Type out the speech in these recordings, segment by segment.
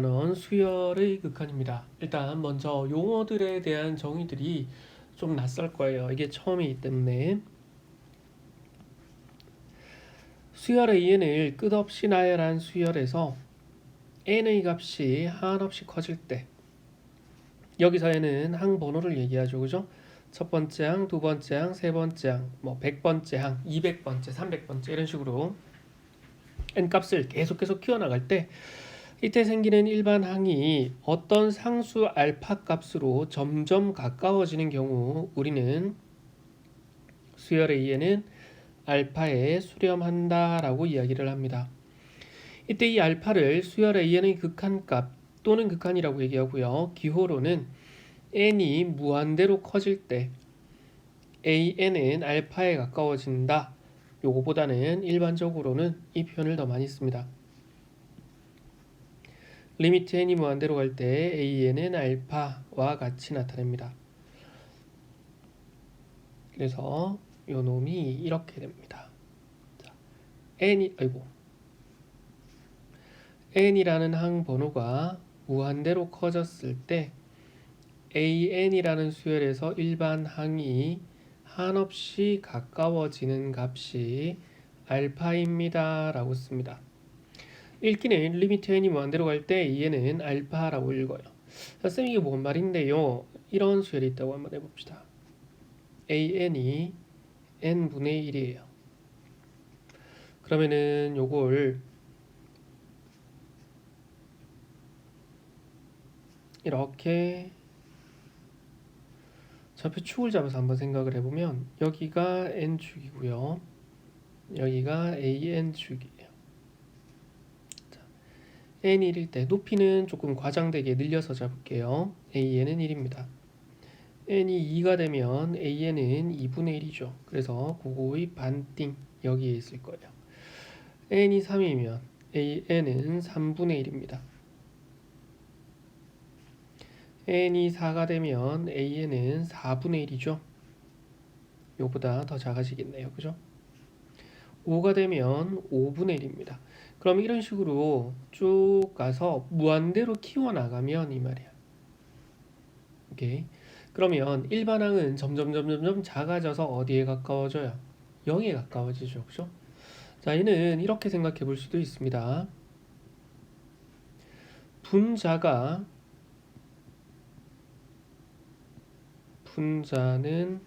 는 수열의 극한입니다. 일단 먼저 용어들에 대한 정의들이 좀 낯설 거예요. 이게 처음이기 때문에 수열의 n을 끝없이 나열한 수열에서 n의 값이 한없이 커질 때 여기서 n은 항번호를 얘기하죠. 그죠? 첫 번째 항, 두 번째 항, 세 번째 항, 100번째 항, 200번째, 300번째 이런 식으로 n 값을 계속 키워나갈 때 이때 생기는 일반 항이 어떤 상수 알파 값으로 점점 가까워지는 경우 우리는 수열의 E는 알파에 수렴한다라고 이야기를 합니다. 이때 이 알파를 수열의 E의 극한값 또는 극한이라고 얘기하고요. 기호로는 n이 무한대로 커질 때 an은 알파에 가까워진다. 요거보다는 일반적으로는 이 표현을 더 많이 씁니다. 리미트 n이 무한대로 갈 때 an은 알파와 같이 나타냅니다. 그래서 요 놈이 이렇게 됩니다. 자, n이라는 항 번호가 무한대로 커졌을 때 an이라는 수열에서 일반 항이 한없이 가까워지는 값이 알파입니다 라고 씁니다. 읽기는 리미트 n이 무한대로 갈 때 얘는 알파라고 읽어요. 쌤 이게 뭔 말인데요? 이런 수열이 있다고 한번 해봅시다. an이 n분의 1이에요. 그러면은 요걸 이렇게 좌표축을 잡아서 한번 생각을 해보면 여기가 n축이고요. 여기가 an축이에요. n이 1일 때 높이는 조금 과장되게 늘려서 잡을게요. an은 1입니다. n이 2가 되면 an은 2분의 1이죠. 그래서 그거의 반띵 여기에 있을 거예요. n이 3이면 an은 3분의 1입니다. n이 4가 되면 an은 4분의 1이죠. 요보다 더 작아지겠네요. 그죠? 5가 되면 5분의 1입니다. 그럼 이런 식으로 쭉 가서 무한대로 키워나가면 이 말이야. 오케이. 그러면 일반항은 점점 작아져서 어디에 가까워져요? 0에 가까워지죠. 그죠? 자, 얘는 이렇게 생각해 볼 수도 있습니다. 분자는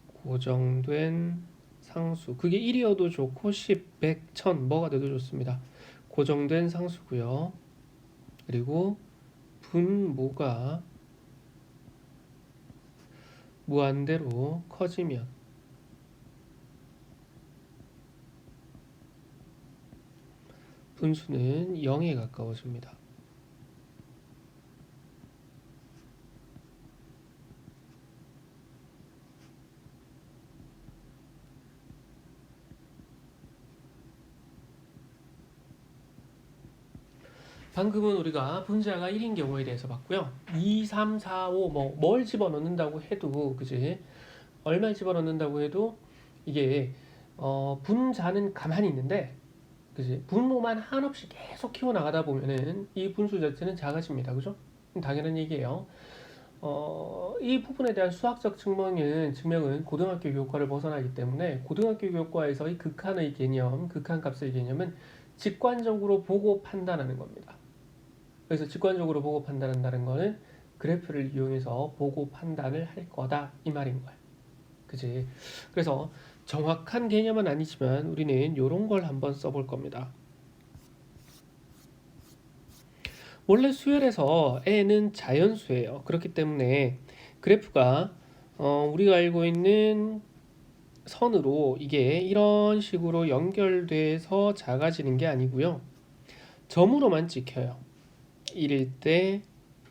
고정된 상수. 그게 1이어도 좋고 10, 100, 1000 뭐가 돼도 좋습니다. 고정된 상수고요. 그리고 분모가 무한대로 커지면 분수는 0에 가까워집니다. 방금은 우리가 분자가 1인 경우에 대해서 봤고요. 2, 3, 4, 5 뭘 집어넣는다고 해도 그지? 얼마 집어넣는다고 해도 이게 분자는 가만히 있는데 그지? 분모만 한없이 계속 키워나가다 보면은 이 분수 자체는 작아집니다. 그죠? 당연한 얘기예요. 이 부분에 대한 수학적 증명은 고등학교 교과를 벗어나기 때문에 고등학교 교과에서의 극한의 개념, 극한값의 개념은 직관적으로 보고 판단하는 겁니다. 그래서 직관적으로 보고 판단한다는 거는 그래프를 이용해서 보고 판단을 할 거다 이 말인 거야. 그지? 그래서 정확한 개념은 아니지만 우리는 이런 걸 한번 써볼 겁니다. 원래 수열에서 n은 자연수예요. 그렇기 때문에 그래프가 우리가 알고 있는 선으로 이게 이런 식으로 연결돼서 작아지는 게 아니고요. 점으로만 찍혀요. 1일 때,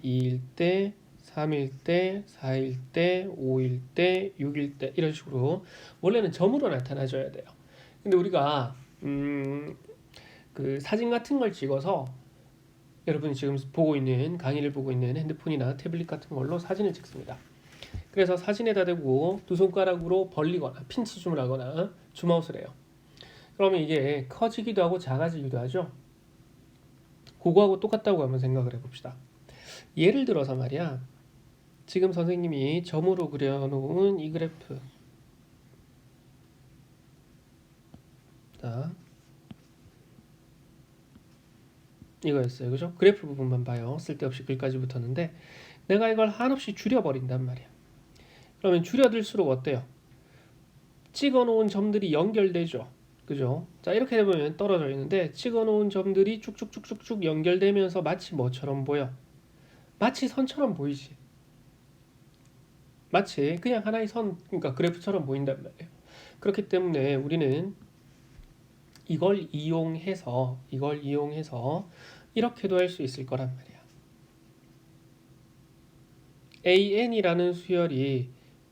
2일 때, 3일 때, 4일 때, 5일 때, 6일 때 이런 식으로 원래는 점으로 나타나줘야 돼요. 근데 우리가 그 사진 같은 걸 찍어서 여러분이 지금 보고 있는 강의를 보고 있는 핸드폰이나 태블릿 같은 걸로 사진을 찍습니다. 그래서 사진에다 대고 두 손가락으로 벌리거나 핀치줌을 하거나 줌아웃을 해요. 그러면 이게 커지기도 하고 작아지기도 하죠. 그거하고 똑같다고 한번 생각을 해봅시다. 예를 들어서 말이야. 지금 선생님이 점으로 그려놓은 이 그래프. 자, 이거였어요. 그죠? 그래프 부분만 봐요. 쓸데없이 글까지 붙었는데 내가 이걸 한없이 줄여버린단 말이야. 그러면 줄여들수록 어때요? 찍어놓은 점들이 연결되죠. 그죠? 자, 이렇게 되면 떨어져 있는데 찍어놓은 점들이 쭉쭉쭉쭉쭉 연결되면서 마치 뭐처럼 보여? 마치 선처럼 보이지. 마치 그냥 하나의 선, 그러니까 그래프처럼 보인단 말이에요. 그렇기 때문에 우리는 이걸 이용해서 이렇게도 할 수 있을 거란 말이야. an이라는 수열이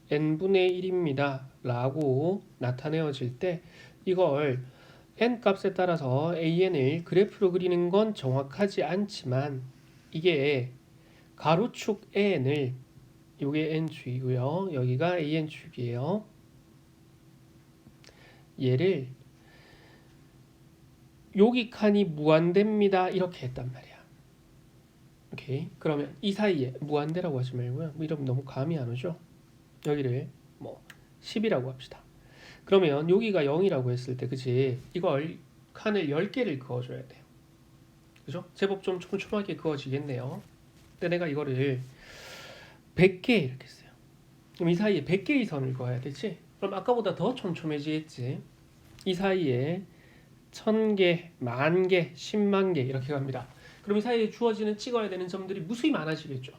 n분의 1입니다. 라고 나타내어질 때 이걸 n 값에 따라서 an을 그래프로 그리는 건 정확하지 않지만 이게 가로축 an을 요게 n축이고요. 여기가 an축이에요. 얘를 여기 칸이 무한대입니다. 이렇게 했단 말이야. 오케이. 그러면 이 사이에 무한대라고 하지 말고요. 뭐 이러면 너무 감이 안 오죠. 여기를 뭐 10이라고 합시다. 그러면 여기가 0이라고 했을 때 그치? 이걸 칸을 10개를 그어줘야 돼요. 그죠? 제법 좀 촘촘하게 그어지겠네요. 근데 내가 이거를 100개 이렇게 했어요. 그럼 이 사이에 100개의 선을 그어야 되지? 그럼 아까보다 더 촘촘해지겠지? 이 사이에 1000개, 10,000개, 100,000개 이렇게 갑니다. 그럼 이 사이에 주어지는 찍어야 되는 점들이 무수히 많아지겠죠.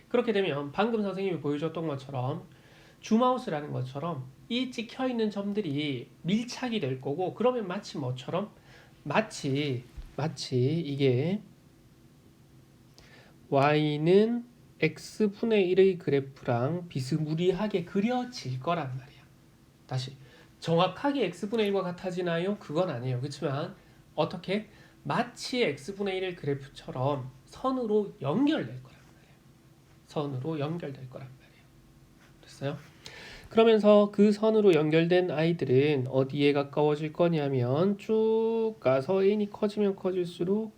그렇게 되면 방금 선생님이 보여줬던 것처럼 줌아웃을 하는 것처럼 이 찍혀있는 점들이 밀착이 될 거고 그러면 마치 뭐처럼? 마치 이게 y는 x분의 1의 그래프랑 비스무리하게 그려질 거란 말이야. 다시 정확하게 x분의 1과 같아지나요? 그건 아니에요. 그렇지만 어떻게? 마치 x분의 1의 그래프처럼 선으로 연결될 거란 말이에요. 선으로 연결될 거란 말이에요. 됐어요? 그러면서 그 선으로 연결된 아이들은 어디에 가까워질 거냐면 쭉 가서 n이 커지면 커질수록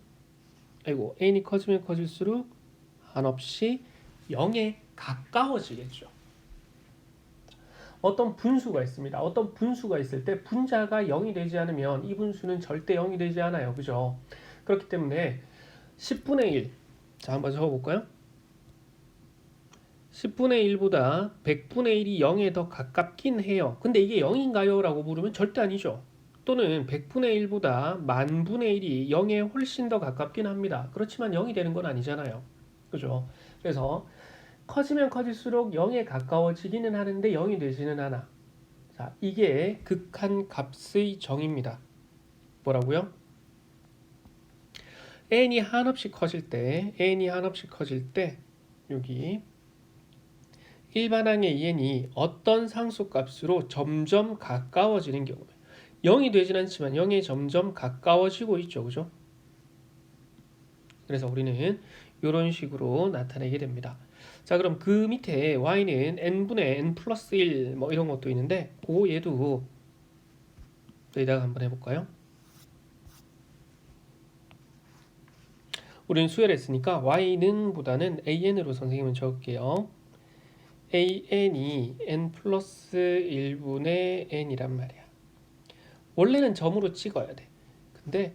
n이 커지면 커질수록 한없이 0에 가까워지겠죠. 어떤 분수가 있습니다. 어떤 분수가 있을 때 분자가 0이 되지 않으면 이 분수는 절대 0이 되지 않아요. 그죠? 그렇기 때문에 10분의 1. 자, 한번 적어볼까요? 10분의 1보다 100분의 1이 0에 더 가깝긴 해요. 근데 이게 0인가요? 라고 물으면 절대 아니죠. 또는 100분의 1보다 만분의 1이 0에 훨씬 더 가깝긴 합니다. 그렇지만 0이 되는 건 아니잖아요. 그죠? 그래서 커지면 커질수록 0에 가까워지기는 하는데 0이 되지는 않아. 자, 이게 극한 값의 정의입니다. 뭐라고요? n이 한없이 커질 때 여기 일반항의 n이 어떤 상수값으로 점점 가까워지는 경우에 0이 되진 않지만 0에 점점 가까워지고 있죠. 그죠? 그래서 우리는 이런 식으로 나타내게 됩니다. 자, 그럼 그 밑에 y는 n분의 n 플러스 1 뭐 이런 것도 있는데 그 얘도 여기다가 한번 해볼까요? 우리는 수열했으니까 y는 보다는 an으로 선생님은 적을게요. an이 n 플러스 1분의 n이란 말이야. 원래는 점으로 찍어야 돼. 근데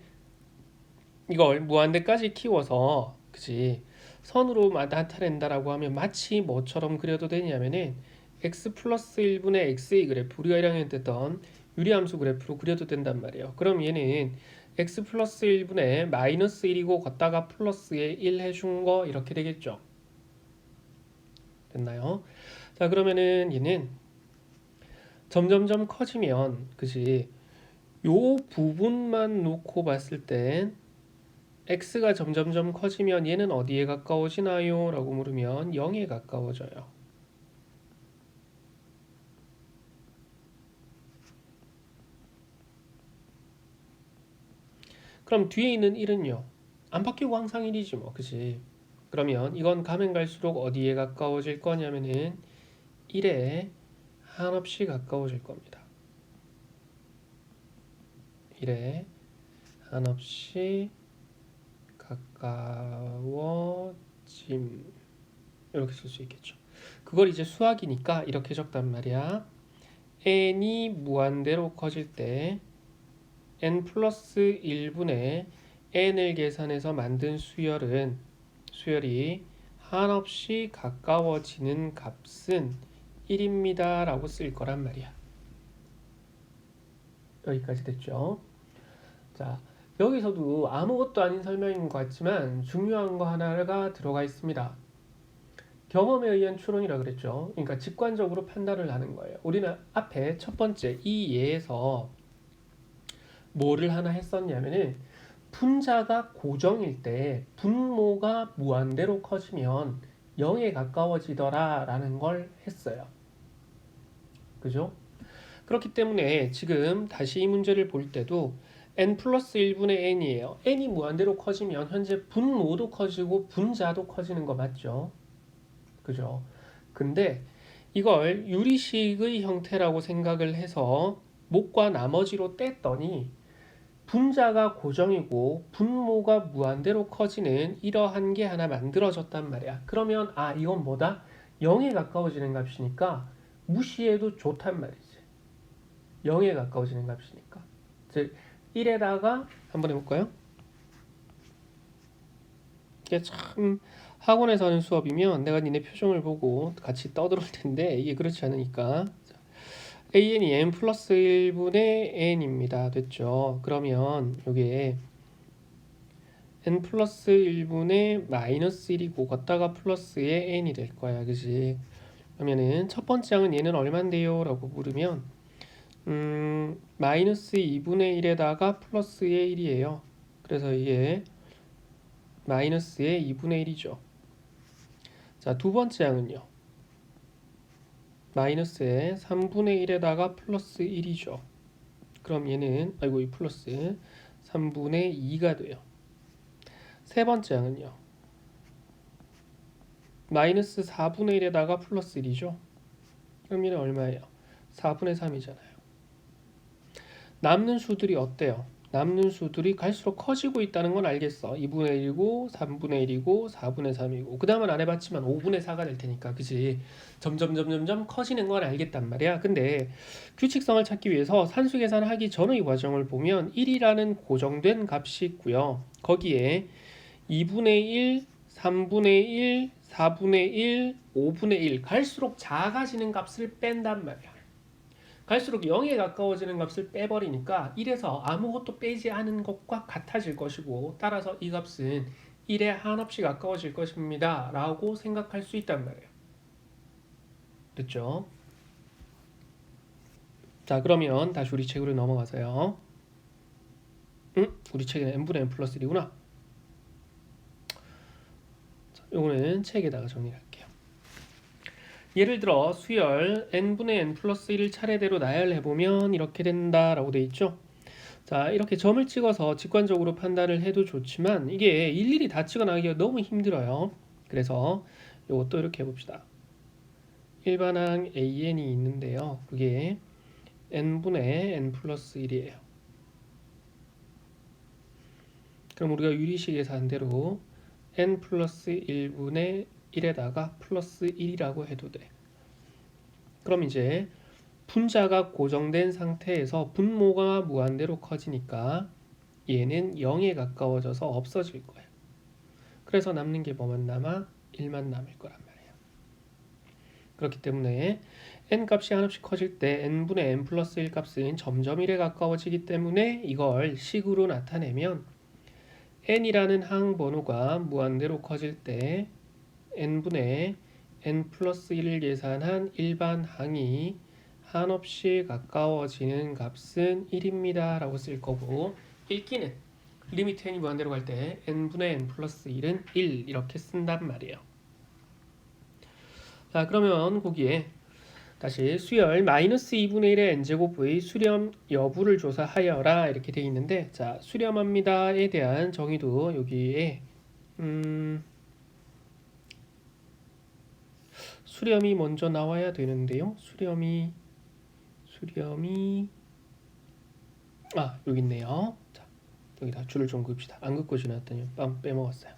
이걸 무한대까지 키워서 그치 선으로 나타낸다라고 하면 마치 뭐처럼 그려도 되냐면은 x 플러스 1분의 x의 그래프 우리가 1학년 때 했던 유리함수 그래프로 그려도 된단 말이에요. 그럼 얘는 x 플러스 1분의 마이너스 1이고 걷다가 플러스에 1 해준 거 이렇게 되겠죠. 됐나요? 자, 그러면은 얘는 점점점 커지면 그치 요 부분만 놓고 봤을 땐 x가 점점점 커지면 얘는 어디에 가까워지나요? 라고 물으면 0에 가까워져요. 그럼 뒤에 있는 1은요? 안 바뀌고 항상 1이지 뭐. 그치? 그러면 이건 가면 갈수록 어디에 가까워질 거냐면은 1에 한없이 가까워질 겁니다. 1에 한없이 가까워짐 이렇게 쓸 수 있겠죠. 그걸 이제 수학이니까 이렇게 적단 말이야. n이 무한대로 커질 때 n 플러스 1분의 n을 계산해서 만든 수열이 한없이 가까워지는 값은 1입니다 라고 쓸 거란 말이야. 여기까지 됐죠? 자, 여기서도 아무것도 아닌 설명인 것 같지만 중요한 거 하나가 들어가 있습니다. 경험에 의한 추론이라 그랬죠. 그러니까 직관적으로 판단을 하는 거예요. 우리는 앞에 첫 번째 이 예에서 뭐를 하나 했었냐면은 분자가 고정일 때 분모가 무한대로 커지면 0에 가까워지더라 라는 걸 했어요. 그죠? 그렇기 때문에 지금 다시 이 문제를 볼 때도 n 플러스 1분의 n이에요. n이 무한대로 커지면 현재 분모도 커지고 분자도 커지는 거 맞죠? 그죠? 근데 이걸 유리식의 형태라고 생각을 해서 목과 나머지로 뗐더니 분자가 고정이고 분모가 무한대로 커지는 이러한 게 하나 만들어졌단 말이야. 그러면 이건 뭐다? 0에 가까워지는 값이니까 무시해도 좋단 말이지. 0에 가까워지는 값이니까. 즉 1에다가 한번 해볼까요? 이게 참 학원에서 하는 수업이면 내가 니네 표정을 보고 같이 떠들을 텐데 이게 그렇지 않으니까 an이 n 플러스 1분의 n입니다. 됐죠? 그러면 요게 n 플러스 1분의 마이너스 1이고 걷다가 플러스의 n이 될 거야. 그지? 그러면은 첫 번째 항은 얘는 얼만데요? 라고 물으면 마이너스 2분의 1에다가 플러스의 1이에요. 그래서 이게 마이너스의 2분의 1이죠. 자, 두 번째 항은요. 마이너스의 3분의 1에다가 플러스 1이죠. 그럼 얘는 이 플러스 3분의 2가 돼요. 세 번째 항은요. 마이너스 4분의 1에다가 플러스 1이죠. 그럼 얘는 얼마예요? 4분의 3이잖아요. 남는 수들이 어때요? 남는 수들이 갈수록 커지고 있다는 건 알겠어. 2분의 1이고 3분의 1이고 4분의 3이고 그 다음은 안 해봤지만 5분의 4가 될 테니까 그지? 점점 커지는 건 알겠단 말이야. 근데 규칙성을 찾기 위해서 산수 계산을 하기 전의 과정을 보면 1이라는 고정된 값이 있고요. 거기에 2분의 1, 3분의 1, 4분의 1, 5분의 1 갈수록 작아지는 값을 뺀단 말이야. 갈수록 0에 가까워지는 값을 빼버리니까 1에서 아무것도 빼지 않은 것과 같아질 것이고 따라서 이 값은 1에 한없이 가까워질 것입니다 라고 생각할 수 있단 말이에요. 됐죠? 자, 그러면 다시 우리 책으로 넘어가서요. 우리 책에는 n분의 n 플러스 1이구나. 요거는 책에다가 정리할게요. 예를 들어 수열 n분의 n 플러스 1을 차례대로 나열해보면 이렇게 된다라고 돼 있죠. 자, 이렇게 점을 찍어서 직관적으로 판단을 해도 좋지만 이게 일일이 다 찍어나가기가 너무 힘들어요. 그래서 이것도 이렇게 해봅시다. 일반항 an이 있는데요. 그게 n분의 n 플러스 1이에요. 그럼 우리가 유리식에서 한 대로 n 플러스 1분의 1에다가 플러스 1이라고 해도 돼. 그럼 이제 분자가 고정된 상태에서 분모가 무한대로 커지니까 얘는 0에 가까워져서 없어질 거야. 그래서 남는 게 뭐만 남아? 1만 남을 거란 말이야. 그렇기 때문에 n 값이 한없이 커질 때 n분의 n 플러스 1 값은 점점 1에 가까워지기 때문에 이걸 식으로 나타내면 n이라는 항 번호가 무한대로 커질 때 n분의 n 플러스 1을 계산한 일반 항이 한없이 가까워지는 값은 1입니다 라고 쓸 거고 읽기는 리미트 n이 무한대로 갈 때 n분의 n 플러스 1은 1 이렇게 쓴단 말이에요. 자, 그러면 거기에 다시 수열 마이너스 2분의 1의 n제곱의 수렴 여부를 조사하여라 이렇게 되어 있는데 자, 수렴합니다에 대한 정의도 여기에 수렴이 먼저 나와야 되는데요. 수렴이 여기 있네요. 자, 여기다 줄을 좀 그읍시다. 안 긋고 지났더니 빵 빼먹었어요.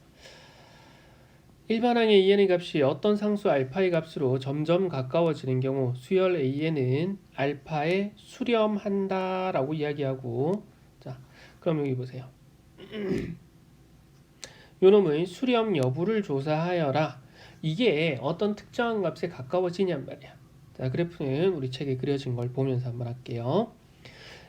일반항의 EN의 값이 어떤 상수 알파의 값으로 점점 가까워지는 경우 수열 AN은 알파에 수렴한다 라고 이야기하고, 자 그럼 여기 보세요. 요놈의 수렴 여부를 조사하여라. 이게 어떤 특정한 값에 가까워지냔 말이야. 자 그래프는 우리 책에 그려진 걸 보면서 한번 할게요.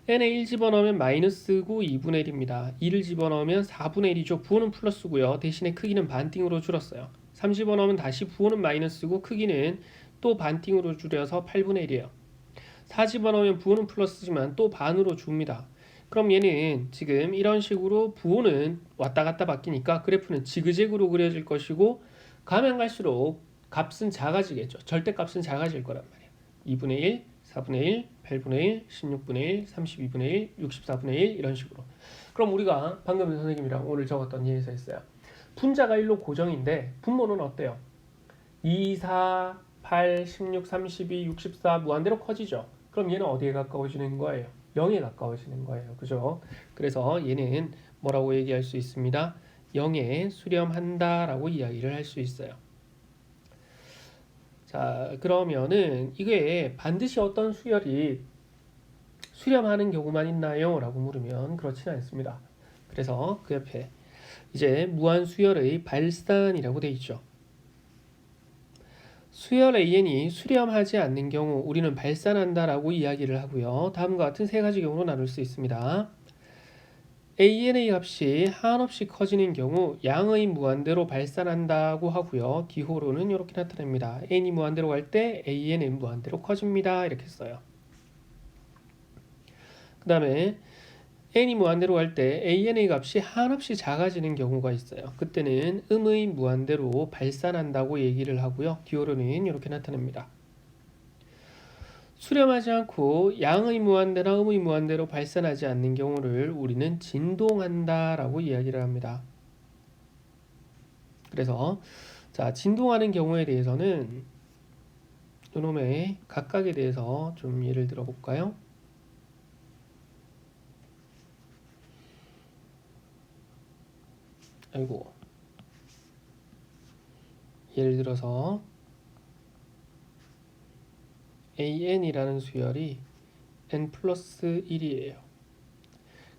n에 1 집어넣으면 마이너스 9 2분의 1입니다. 2를 집어넣으면 4분의 1이죠. 부호는 플러스고요. 대신에 크기는 반띵으로 줄었어요. 3 집어넣으면 다시 부호는 마이너스고 크기는 또 반띵으로 줄여서 8분의 1이에요. 4 집어넣으면 부호는 플러스지만 또 반으로 줍니다. 그럼 얘는 지금 이런 식으로 부호는 왔다 갔다 바뀌니까 그래프는 지그재그로 그려질 것이고, 가면 갈수록 값은 작아지겠죠. 절대값은 작아질 거란 말이에요. 2분의 1, 4분의 1, 8분의 1, 16분의 1, 32분의 1, 64분의 1 이런 식으로. 그럼 우리가 방금 선생님이랑 오늘 적었던 예에서 했어요. 분자가 1로 고정인데 분모는 어때요? 2, 4, 8, 16, 32, 64 무한대로 커지죠. 그럼 얘는 어디에 가까워지는 거예요? 0에 가까워지는 거예요. 그죠? 그래서 얘는 뭐라고 얘기할 수 있습니다. 0에 수렴한다 라고 이야기를 할 수 있어요. 자 그러면은 이게 반드시 어떤 수열이 수렴하는 경우만 있나요? 라고 물으면 그렇지는 않습니다. 그래서 그 옆에 이제 무한수열의 발산이라고 되어 있죠. 수열 AN이 수렴하지 않는 경우 우리는 발산한다 라고 이야기를 하고요. 다음과 같은 세 가지 경우로 나눌 수 있습니다. AN의 값이 한없이 커지는 경우 양의 무한대로 발산한다고 하고요. 기호로는 이렇게 나타냅니다. n이 무한대로 갈 때 AN은 무한대로 커집니다. 이렇게 써요. 그 다음에 n이 무한대로 갈 때 AN의 값이 한없이 작아지는 경우가 있어요. 그때는 음의 무한대로 발산한다고 얘기를 하고요. 기호로는 이렇게 나타냅니다. 수렴하지 않고 양의 무한대나 음의 무한대로 발산하지 않는 경우를 우리는 진동한다 라고 이야기를 합니다. 그래서 자 진동하는 경우에 대해서는 요놈의 각각에 대해서 좀 예를 들어 볼까요? 아이고, 예를 들어서 AN이라는 수열이 n 플러스 1이에요.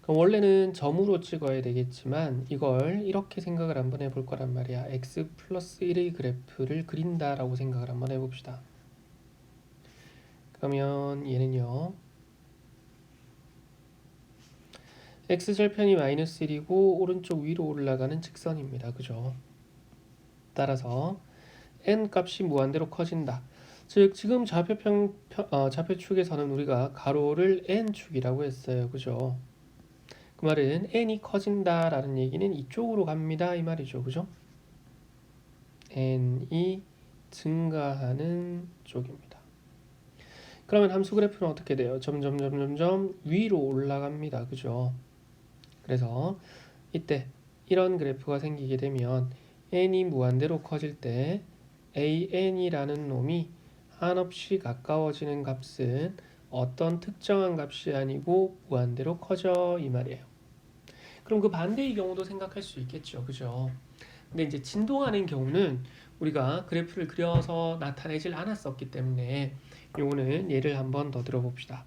그럼 원래는 점으로 찍어야 되겠지만 이걸 이렇게 생각을 한번 해볼 거란 말이야. x 플러스 1의 그래프를 그린다라고 생각을 한번 해봅시다. 그러면 얘는요, x절편이 마이너스 1이고 오른쪽 위로 올라가는 직선입니다. 그죠? 따라서 n 값이 무한대로 커진다. 즉 지금 좌표축에서는 우리가 가로를 n축이라고 했어요. 그죠? 그 말은 n이 커진다라는 얘기는 이쪽으로 갑니다. 이 말이죠. 그죠? n이 증가하는 쪽입니다. 그러면 함수 그래프는 어떻게 돼요? 점점 위로 올라갑니다. 그죠? 그래서 이때 이런 그래프가 생기게 되면 n이 무한대로 커질 때 an이라는 놈이 한없이 가까워지는 값은 어떤 특정한 값이 아니고 무한대로 커져 이 말이에요. 그럼 그 반대의 경우도 생각할 수 있겠죠. 그죠? 근데 이제 진동하는 경우는 우리가 그래프를 그려서 나타내질 않았었기 때문에 요거는 예를 한번 더 들어봅시다.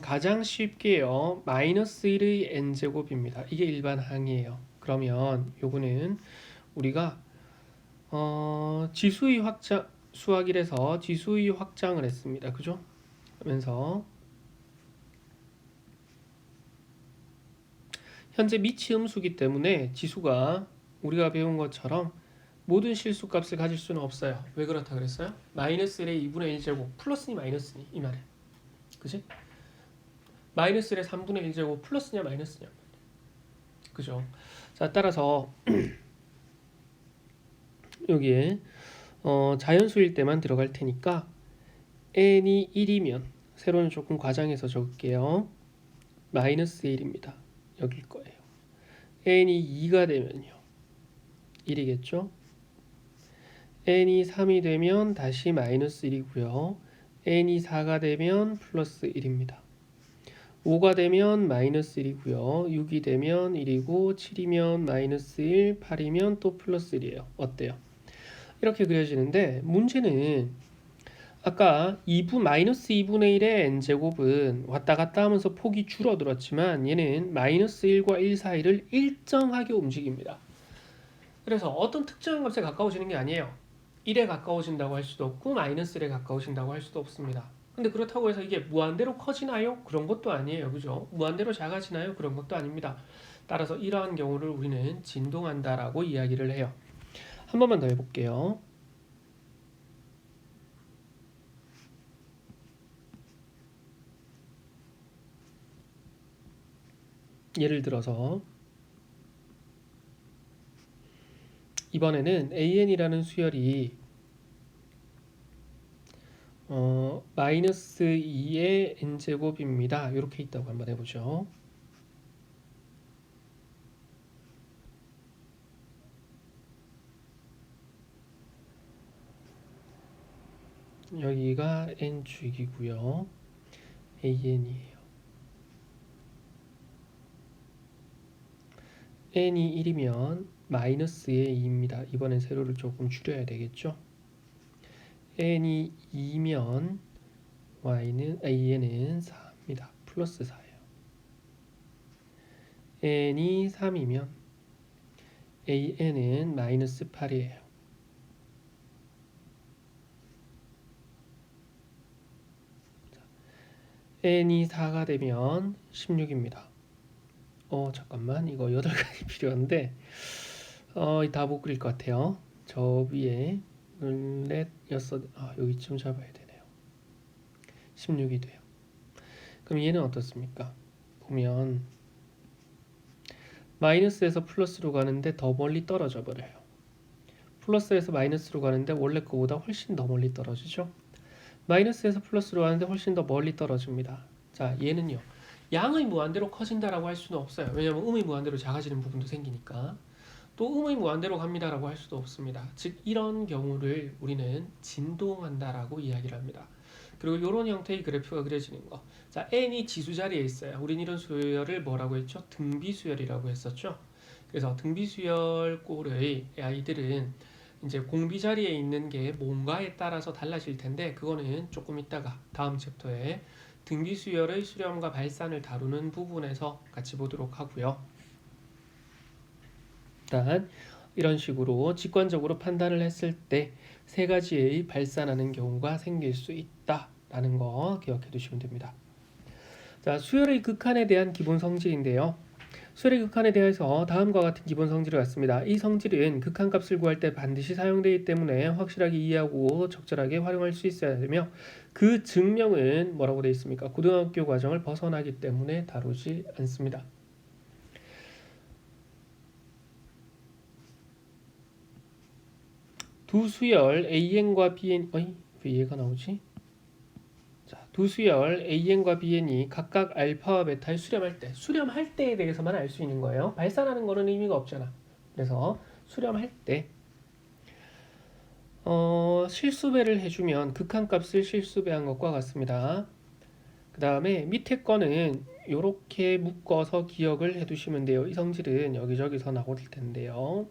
가장 쉽게요. 마이너스 1의 n제곱입니다. 이게 일반 항이에요. 그러면 요거는 우리가 지수의 확장 수학 1에서 지수의 확장을 했습니다. 그죠? 그러면서 현재 미치 음수기 때문에 지수가 우리가 배운 것처럼 모든 실수값을 가질 수는 없어요. 왜 그렇다 그랬어요? 마이너스 1의 2분의 1제곱 플러스니 마이너스니 이 말이에요. 그치? 마이너스 1의 3분의 1제곱 플러스냐 마이너스냐. 그죠? 자 따라서 여기에 자연수일 때만 들어갈 테니까 n이 1이면 세로는 조금 과장해서 적을게요. 마이너스 1입니다. 여길 거예요. n이 2가 되면요 1이겠죠? n이 3이 되면 다시 마이너스 1이고요. n이 4가 되면 플러스 1입니다. 5가 되면 마이너스 1이고요. 6이 되면 1이고 7이면 마이너스 1, 8이면 또 플러스 1이에요. 어때요? 이렇게 그려지는데 문제는 아까 2분 마이너스 2분의 1의 n제곱은 왔다 갔다 하면서 폭이 줄어들었지만 얘는 마이너스 1과 1 사이를 일정하게 움직입니다. 그래서 어떤 특정한 값에 가까워지는 게 아니에요. 1에 가까워진다고 할 수도 없고 마이너스 1에 가까워진다고 할 수도 없습니다. 근데 그렇다고 해서 이게 무한대로 커지나요? 그런 것도 아니에요. 그죠? 무한대로 작아지나요? 그런 것도 아닙니다. 따라서 이러한 경우를 우리는 진동한다라고 이야기를 해요. 한 번만 더 해볼게요. 예를 들어서 이번에는 an이라는 수열이 마이너스 2의 n제곱입니다. 이렇게 있다고 한번 해보죠. 여기가 n축이고요. an이에요. n이 1이면 마이너스의 2입니다. 이번엔 세로를 조금 줄여야 되겠죠. n이 2면 a는 4입니다. 플러스 4예요. n이 3이면 an은 마이너스 8이에요. n이 4가 되면 16입니다. 잠깐만 이거 8가지 필요한데 다 못 그릴 것 같아요. 저 위에 넷, 여섯, 여기쯤 잡아야 되네요. 16이 돼요. 그럼 얘는 어떻습니까? 보면 마이너스에서 플러스로 가는데 더 멀리 떨어져 버려요. 플러스에서 마이너스로 가는데 원래 거보다 훨씬 더 멀리 떨어지죠. 마이너스에서 플러스로 가는데 훨씬 더 멀리 떨어집니다. 자, 얘는요. 양의 무한대로 커진다라고 할 수는 없어요. 왜냐하면 음의 무한대로 작아지는 부분도 생기니까. 또 음의 무한대로 갑니다라고 할 수도 없습니다. 즉 이런 경우를 우리는 진동한다라고 이야기를 합니다. 그리고 이런 형태의 그래프가 그려지는 거. 자, n이 지수 자리에 있어요. 우린 이런 수열을 뭐라고 했죠? 등비수열이라고 했었죠. 그래서 등비수열 꼴의 아이들은 이제 공비 자리에 있는 게 뭔가에 따라서 달라질 텐데 그거는 조금 이따가 다음 챕터에 등비수열의 수렴과 발산을 다루는 부분에서 같이 보도록 하고요. 일단 이런 식으로 직관적으로 판단을 했을 때 세 가지의 발산하는 경우가 생길 수 있다라는 거 기억해 두시면 됩니다. 자, 수열의 극한에 대한 기본 성질인데요. 수열의 극한에 대해서 다음과 같은 기본 성질을 갖습니다. 이 성질은 극한값을 구할 때 반드시 사용되기 때문에 확실하게 이해하고 적절하게 활용할 수 있어야 되며 그 증명은 뭐라고 되어 있습니까? 고등학교 과정을 벗어나기 때문에 다루지 않습니다. 두 수열 AN과 BN 왜 얘가 나오지? 자, 두 수열 AN과 BN이 각각 알파와 베타를 수렴할 때에 대해서만 알 수 있는 거예요. 발산하는 거는 의미가 없잖아. 그래서 수렴할 때 실수배를 해주면 극한값을 실수배한 것과 같습니다. 그 다음에 밑에 거는 이렇게 묶어서 기억을 해두시면 돼요. 이 성질은 여기저기서 나올 텐데요.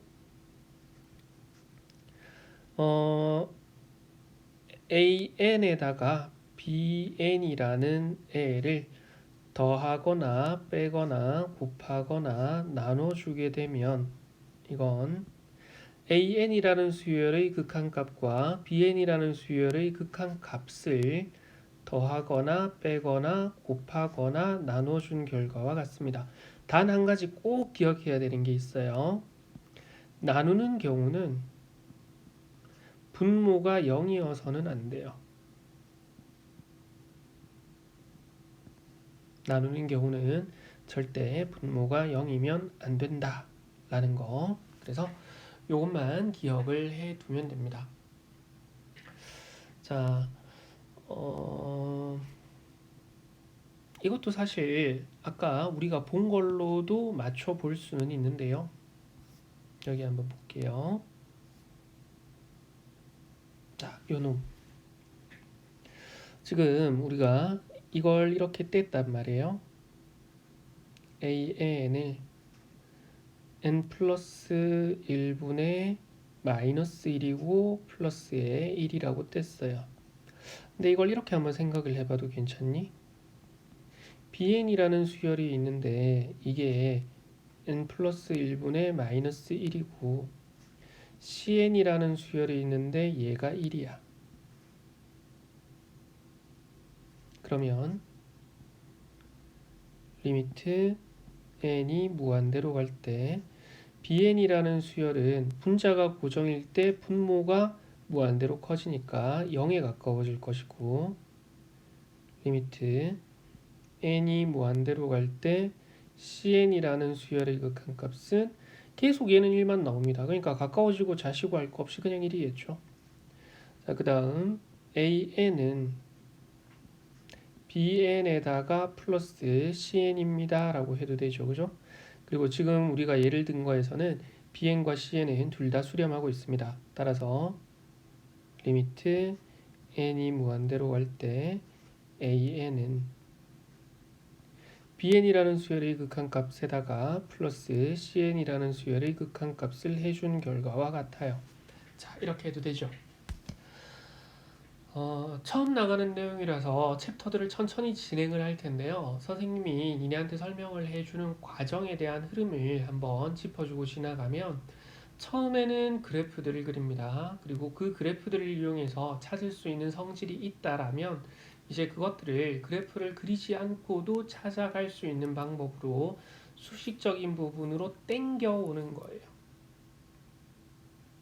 an에다가 bn이라는 애를 더하거나 빼거나 곱하거나 나눠주게 되면 이건 an이라는 수열의 극한값과 bn이라는 수열의 극한값을 더하거나 빼거나 곱하거나 나눠준 결과와 같습니다. 단 한 가지 꼭 기억해야 되는 게 있어요. 나누는 경우는 분모가 0이어서는 안 돼요. 나누는 경우는 절대 분모가 0이면 안 된다 라는 거. 그래서 이것만 기억을 해 두면 됩니다. 자, 이것도 사실 아까 우리가 본 걸로도 맞춰 볼 수는 있는데요. 여기 한번 볼게요. 자, 요놈. 지금 우리가 이걸 이렇게 뗐단 말이에요. AN을 n 플러스 1분의 마이너스 1이고 플러스에 1이라고 뗐어요. 근데 이걸 이렇게 한번 생각을 해봐도 괜찮니? bn이라는 수열이 있는데 이게 n 플러스 1분의 마이너스 1이고 cn이라는 수열이 있는데 얘가 1이야. 그러면 리미트 n이 무한대로 갈 때 bn이라는 수열은 분자가 고정일 때 분모가 무한대로 커지니까 0에 가까워질 것이고, 리미트 n이 무한대로 갈 때 cn이라는 수열의 극한값은 계속 얘는 1만 나옵니다. 그러니까 가까워지고 자시고 할 거 없이 그냥 1이겠죠. 자, 그 다음 an은 bn에다가 플러스 cn입니다 라고 해도 되죠. 그죠? 그리고 지금 우리가 예를 든 거에서는 bn과 cn은 둘 다 수렴하고 있습니다. 따라서 리미트 n이 무한대로 갈 때 an은 bn이라는 수열의 극한값에다가 플러스 cn이라는 수열의 극한값을 해준 결과와 같아요. 자, 이렇게 해도 되죠. 처음 나가는 내용이라서 챕터들을 천천히 진행을 할 텐데요. 선생님이 니네한테 설명을 해주는 과정에 대한 흐름을 한번 짚어주고 지나가면, 처음에는 그래프들을 그립니다. 그리고 그 그래프들을 이용해서 찾을 수 있는 성질이 있다라면 이제 그것들을 그래프를 그리지 않고도 찾아갈 수 있는 방법으로 수식적인 부분으로 땡겨오는 거예요.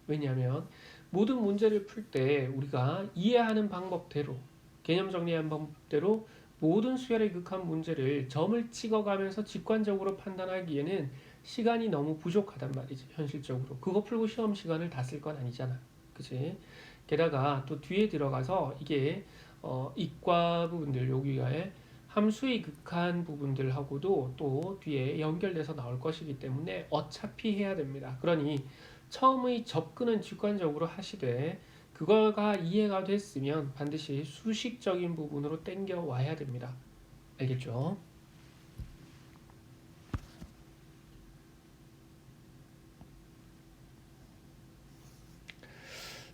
왜냐하면 모든 문제를 풀 때 우리가 이해하는 방법대로, 개념 정리한 방법대로 모든 수열의 극한 문제를 점을 찍어가면서 직관적으로 판단하기에는 시간이 너무 부족하단 말이지. 현실적으로 그거 풀고 시험 시간을 다 쓸 건 아니잖아, 그치? 게다가 또 뒤에 들어가서 이게 이과 부분들, 여기에 함수의 극한 부분들하고도 또 뒤에 연결돼서 나올 것이기 때문에 어차피 해야 됩니다. 그러니 처음의 접근은 직관적으로 하시되 그거가 이해가 됐으면 반드시 수식적인 부분으로 땡겨 와야 됩니다. 알겠죠?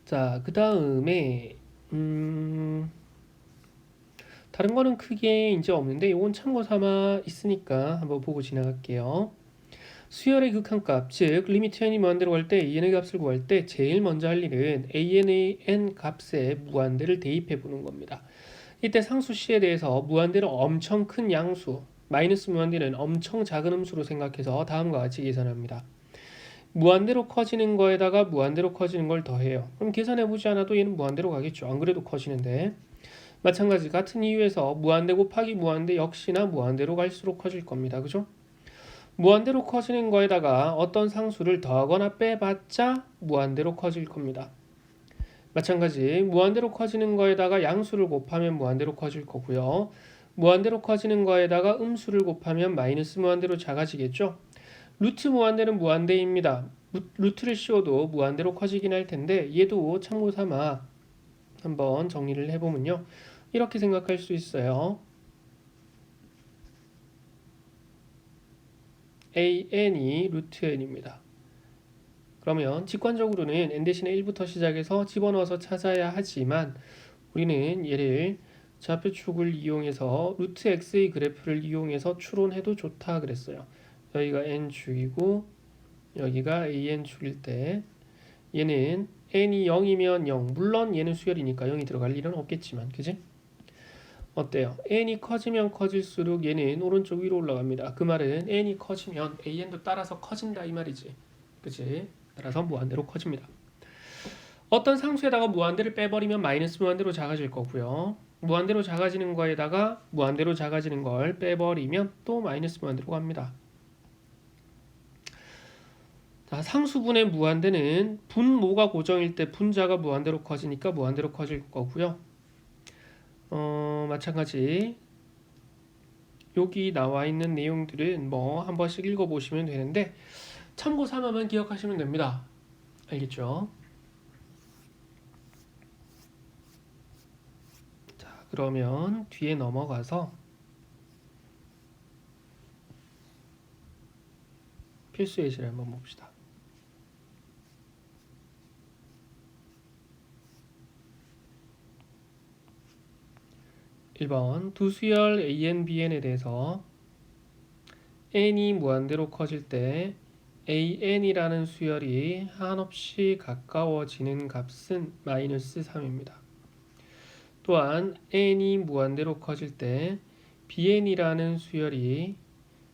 자, 그 다음에 다른 거는 크게 이제 없는데 이건 참고 삼아 있으니까 한번 보고 지나갈게요. 수열의 극한값, 즉 리미트 n이 무한대로 갈 때 an의 값을 구할 때 제일 먼저 할 일은 an의 n 값에 무한대를 대입해 보는 겁니다. 이때 상수 c에 대해서 무한대로 엄청 큰 양수, 마이너스 무한대는 엄청 작은 음수로 생각해서 다음과 같이 계산합니다. 무한대로 커지는 거에다가 무한대로 커지는 걸 더해요. 그럼 계산해보지 않아도 얘는 무한대로 가겠죠. 안 그래도 커지는데. 마찬가지 같은 이유에서 무한대 곱하기 무한대 역시나 무한대로 갈수록 커질 겁니다. 그죠? 무한대로 커지는 거에다가 어떤 상수를 더하거나 빼봤자 무한대로 커질 겁니다. 마찬가지 무한대로 커지는 거에다가 양수를 곱하면 무한대로 커질 거고요. 무한대로 커지는 거에다가 음수를 곱하면 마이너스 무한대로 작아지겠죠. 루트 무한대는 무한대입니다. 루트를 씌워도 무한대로 커지긴 할 텐데 얘도 참고 삼아 한번 정리를 해보면요. 이렇게 생각할 수 있어요. an이 루트 n입니다. 그러면 직관적으로는 n 대신에 1부터 시작해서 집어넣어서 찾아야 하지만 우리는 얘를 좌표축을 이용해서 루트 x의 그래프를 이용해서 추론해도 좋다 그랬어요. 여기가 n축이고 여기가 an축일 때 얘는 n이 0이면 0, 물론 얘는 수열이니까 0이 들어갈 일은 없겠지만, 그지? 어때요? n이 커지면 커질수록 얘는 오른쪽 위로 올라갑니다. 그 말은 n이 커지면 an도 따라서 커진다 이 말이지, 그지? 따라서 무한대로 커집니다. 어떤 상수에다가 무한대를 빼버리면 마이너스 무한대로 작아질 거고요. 무한대로 작아지는 거에다가 무한대로 작아지는 걸 빼버리면 또 마이너스 무한대로 갑니다. 자, 상수분의 무한대는 분모가 고정일 때 분자가 무한대로 커지니까 무한대로 커질 거고요. 마찬가지 여기 나와 있는 내용들은 뭐 한 번씩 읽어보시면 되는데 참고 삼아만 기억하시면 됩니다. 알겠죠? 자, 그러면 뒤에 넘어가서 필수 예시를 한번 봅시다. 1번 두 수열 AN, BN에 대해서 n이 무한대로 커질 때 AN이라는 수열이 한없이 가까워지는 값은 마이너스 3입니다. 또한 n이 무한대로 커질 때 BN이라는 수열이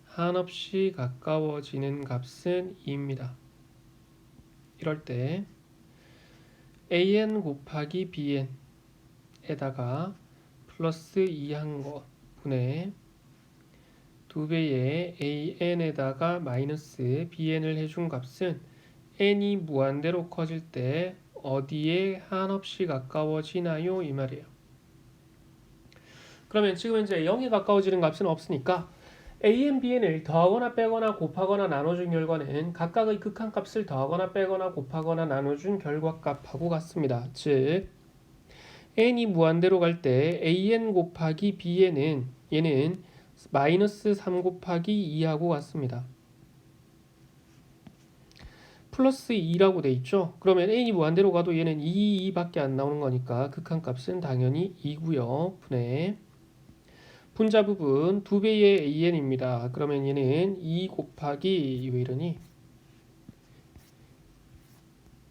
한없이 가까워지는 값은 2입니다. 이럴 때 AN 곱하기 BN에다가 플러스 2한 것 분의 2배의 AN에다가 마이너스 BN을 해준 값은 n이 무한대로 커질 때 어디에 한없이 가까워지나요? 이 말이에요. 그러면 지금 이제 0에 가까워지는 값은 없으니까 AN, BN을 더하거나 빼거나 곱하거나 나눠준 결과는 각각의 극한값을 더하거나 빼거나 곱하거나 나눠준 결과값하고 같습니다. 즉 n이 무한대로 갈 때 AN 곱하기 BN은 얘는 마이너스 3 곱하기 2하고 같습니다. 플러스 2라고 돼 있죠. 그러면 n이 무한대로 가도 얘는 2밖에 안 나오는 거니까 극한값은 당연히 2고요. 분의 분자 부분 2배의 an입니다. 그러면 얘는 2 곱하기 왜 이러니?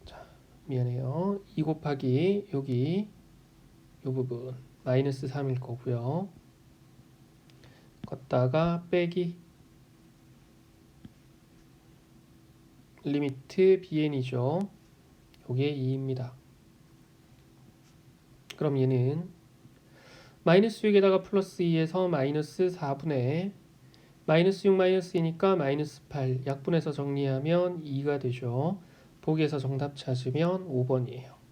자, 미안해요. 2 곱하기 여기 이 부분 마이너스 3일 거고요. 걷다가 빼기 리미트 bn이죠. 요게 2입니다. 그럼 얘는 마이너스 6에다가 플러스 2에서 마이너스 4분의 마이너스 6 마이너스 2니까 마이너스 8 약분해서 정리하면 2가 되죠. 보기에서 정답 찾으면 5번이에요.